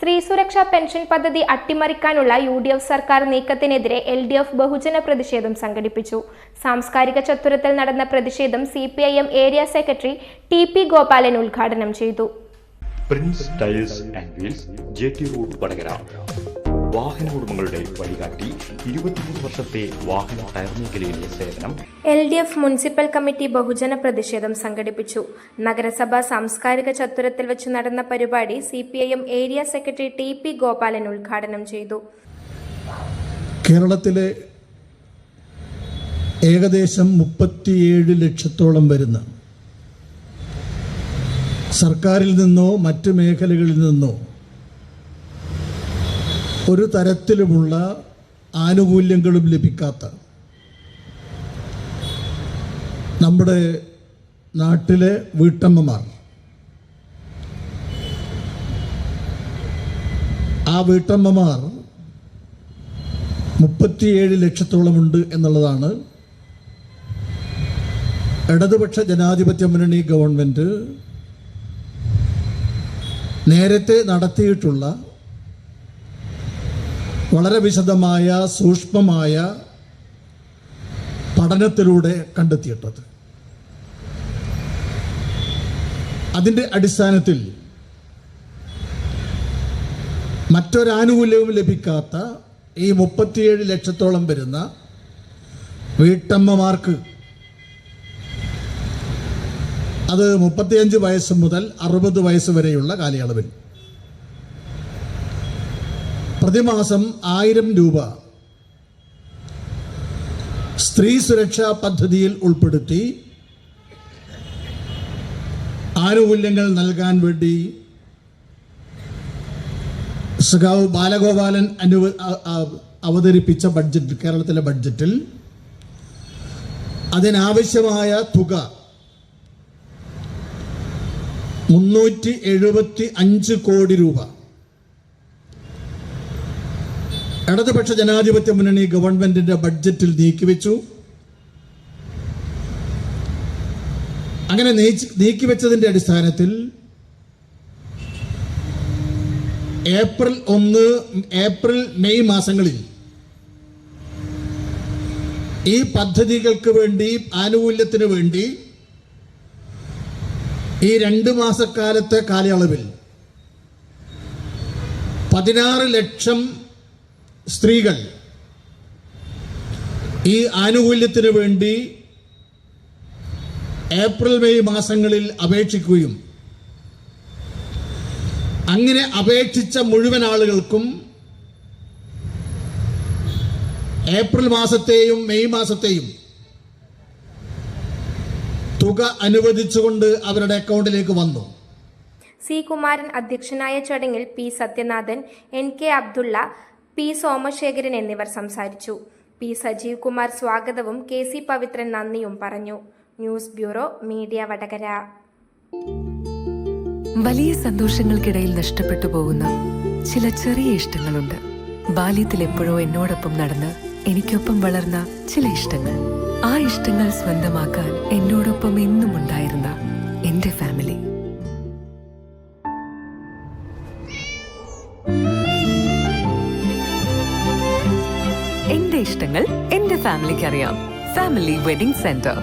സ്ത്രീ സുരക്ഷാ പെൻഷൻ പദ്ധതി അട്ടിമറിക്കാനുള്ള UDF സർക്കാർ നീക്കത്തിനെതിരെ LDF ബഹുജന പ്രതിഷേധം സംഘടിപ്പിച്ചു. സാംസ്കാരിക ചത്തുരത്തിൽ നടന്ന പ്രതിഷേധം CPIM area secretary TP Gopalan ഉദ്ഘാടനം ചെയ്തു. Prince tyres and wheels, JT road, Vadakara. വാഹന ഉടമകളുടെ വഴികാട്ടി, 23 വർഷത്തെ വാഹന ടയർ മേഖലയിലെ സേവനം. LDF മുനിസിപ്പൽ കമ്മിറ്റി ബഹുജന പ്രതിഷേധം സംഘടിപ്പിച്ചു. നഗരസഭ സാംസ്കാരിക ചത്തുരത്തിൽ വെച്ച് നടന്ന പരിപാടി CPIM area secretary TP Gopalan ഉദ്ഘാടനം ചെയ്തു. കേരളത്തിലെ ഏകദേശം 37 ലക്ഷത്തോളം വരുന്ന സർക്കാരിൽ നിന്നോ മറ്റ് മേഖലകളിൽ നിന്നോ ഒരു തരത്തിലുമുള്ള ആനുകൂല്യങ്ങളും ലഭിക്കാത്ത നമ്മുടെ നാട്ടിലെ വീട്ടമ്മമാർ, ആ വീട്ടമ്മമാർ 37 ലക്ഷത്തോളമുണ്ട് എന്നുള്ളതാണ് ഇടതുപക്ഷ ജനാധിപത്യ മുന്നണി ഗവൺമെൻറ് നേരത്തെ നടത്തിയിട്ടുള്ള വളരെ വിശദമായ സൂക്ഷ്മമായ പഠനത്തിലൂടെ കണ്ടെത്തിയിട്ടത്. അതിൻ്റെ അടിസ്ഥാനത്തിൽ മറ്റൊരാനുകൂല്യവും ലഭിക്കാത്ത ഈ 37 ലക്ഷത്തോളം വരുന്ന വീട്ടമ്മമാർക്ക്, അത് 35 വയസ്സ് മുതൽ 60 വയസ്സ് വരെയുള്ള കാലയളവിൽ പ്രതിമാസം 1000 രൂപ സ്ത്രീ സുരക്ഷാ പദ്ധതിയിൽ ഉൾപ്പെടുത്തി ആനുകൂല്യങ്ങൾ നൽകാൻ വേണ്ടി സഖാവ് ബാലഗോപാലൻ അവതരിപ്പിച്ച ബഡ്ജറ്റ്, കേരളത്തിലെ ബഡ്ജറ്റിൽ അതിനാവശ്യമായ തുക 375 കോടി രൂപ ഇടതുപക്ഷ ജനാധിപത്യ മുന്നണി ഗവൺമെന്റിന്റെ ബഡ്ജറ്റിൽ നീക്കിവെച്ചു. അങ്ങനെ നീക്കിവെച്ചതിന്റെ അടിസ്ഥാനത്തിൽ ഏപ്രിൽ മെയ് മാസങ്ങളിൽ ഈ പദ്ധതികൾക്ക് വേണ്ടി, ആനുകൂല്യത്തിന് വേണ്ടി ഈ 2 മാസക്കാലത്തെ കാലയളവിൽ 16 ലക്ഷം സ്ത്രീകൾ ഈ ആനുകൂല്യത്തിന് വേണ്ടി ഏപ്രിൽ മെയ് മാസങ്ങളിൽ അപേക്ഷിക്കുകയും അങ്ങനെ അപേക്ഷിച്ച മുഴുവൻ ആളുകൾക്കും ഏപ്രിൽ മാസത്തെയും മെയ് മാസത്തെയും തുക അനുവദിച്ചുകൊണ്ട് അവരുടെ അക്കൗണ്ടിലേക്ക് വന്നു. C. കുമാരൻ അധ്യക്ഷനായ ചടങ്ങിൽ P. Sathyanathan, NK Abdulla, P. Somasekharan എന്നിവർ സംസാരിച്ചു. P. സജീവ് കുമാർ സ്വാഗതവും KC പവിത്രൻ നന്ദിയും പറഞ്ഞു. News bureau, media, Vadakara. വലിയ സന്തോഷങ്ങൾക്കിടയിൽ നഷ്ടപ്പെട്ടു പോകുന്ന ചില ചെറിയ ഇഷ്ടങ്ങളുണ്ട്. ബാല്യത്തിൽ എപ്പോഴോ എന്നോടൊപ്പം നടന്ന് എനിക്കൊപ്പം വളർന്ന ചില ഇഷ്ടങ്ങൾ. ആ ഇഷ്ടങ്ങൾ സ്വന്തമാക്കാൻ എന്നോടൊപ്പം എന്നും ഉണ്ടായിരുന്ന എന്റെ ഫാമിലി. എന്റെ ഇഷ്ടങ്ങൾ എന്റെ ഫാമിലിക്ക് അറിയാം. Family wedding centre.